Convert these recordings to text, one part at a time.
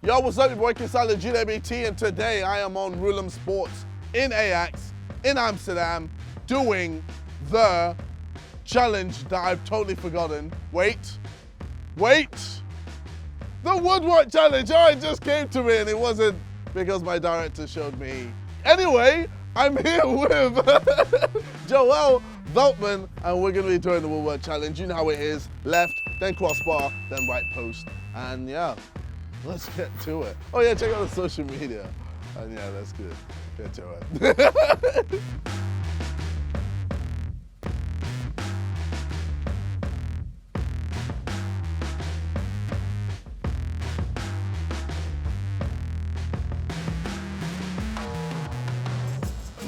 Yo, what's up, your boy KSIOlajideBT, and today I am on Roelum Sports in Ajax, in Amsterdam, doing the challenge that I've totally forgotten. Wait. The Woodwork challenge. Oh, it just came to me and it wasn't because my director showed me. Anyway, I'm here with Joël Veltman and we're gonna be doing the Woodwork challenge. You know how it is. Left, then crossbar, then right post. And yeah, let's get to it. Oh yeah, check out the social media. And yeah, let's get to it.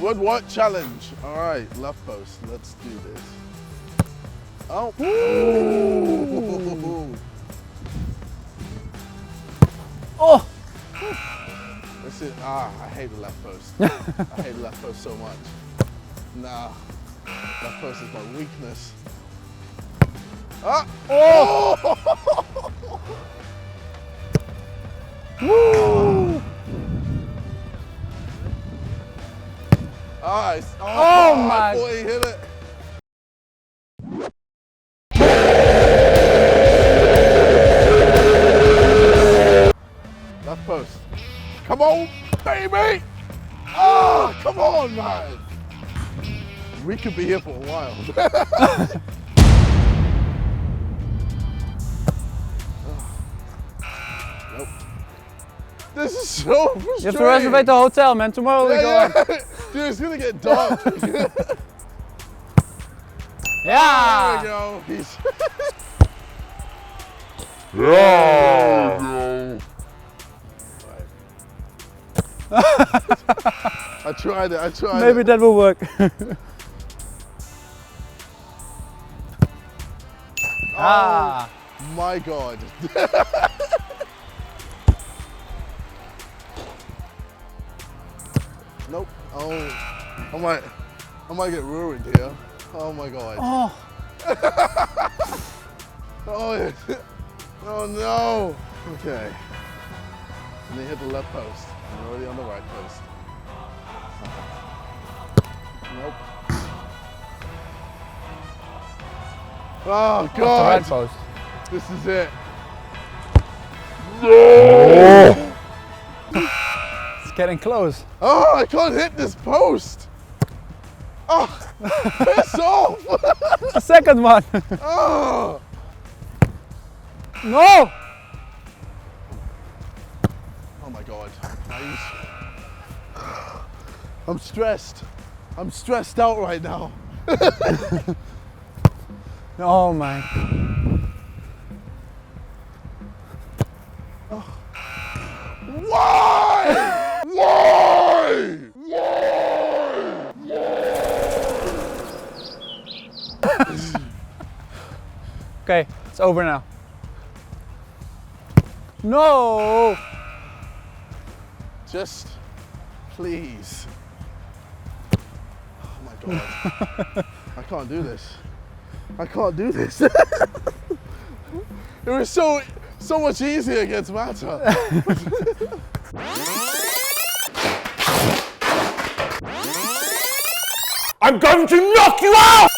Woodwork challenge. All right, left post. Let's do this. Oh. Ooh. Oh. This is, I hate the left post. I hate the left post so much. Nah, left post is my weakness. Ah. Oh. Woo. Nice. Oh my. I thought he hit it. Left post. Come on, baby. Oh, come on, man. We could be here for a while. Nope. This is so frustrating. You have to reserve the hotel, man. Tomorrow we go. Yeah. Dude, it's gonna get dark. Yeah. There we go. He's I tried it. Maybe that will work. Oh my God. Nope. Oh, I might get ruined here. Oh my God. Oh. Oh, oh no. Okay. And they hit the left post. I'm already on the right post. Nope. Oh God. Right post. This is it. No. It's getting close. Oh, I can't hit this post. Oh, piss off. A second one. Oh. No. Oh my God. I'm stressed. I'm stressed out right now. Oh my. Oh. Why? Why? Okay, it's over now. No. Just please. Oh my God. I can't do this. I can't do this. It was so much easier against Mata. I'm going to knock you out!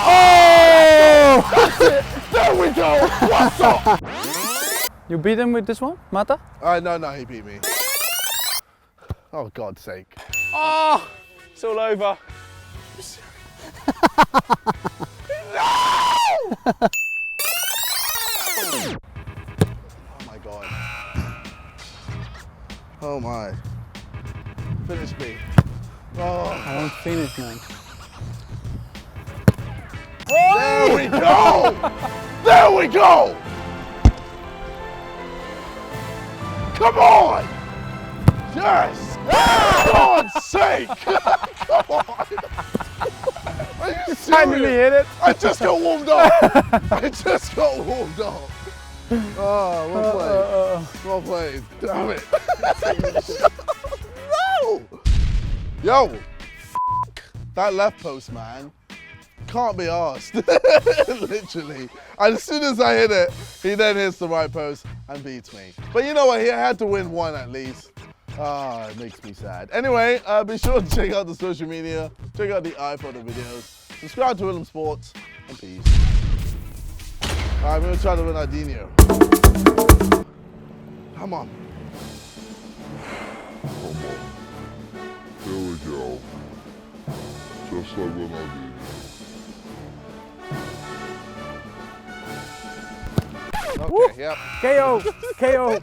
Oh! That's it! There we go! What's up? You beat him with this one, Mata? No, he beat me. Oh, God's sake. Oh! It's all over. No! Oh my God. Oh my. Finish me. Oh. I won't finish, man. There we go! There we go! Come on! Yes! For God's sake! Come on! Are you serious? Finally hit it. I just got warmed up! I just got warmed up! Oh, well played. Damn it. No! Yo! That left post, man. Can't be arsed. Literally. And as soon as I hit it, He then hits the right post and beats me. But you know what? He had to win one at least. Ah, it makes me sad. Anyway, be sure to check out the social media, check out the eye for the videos, subscribe to Rhythm Sports, and peace. Alright, I'm gonna try to win Ardino. Come on. There we go. Just like when I did. Okay, yep. KO! KO!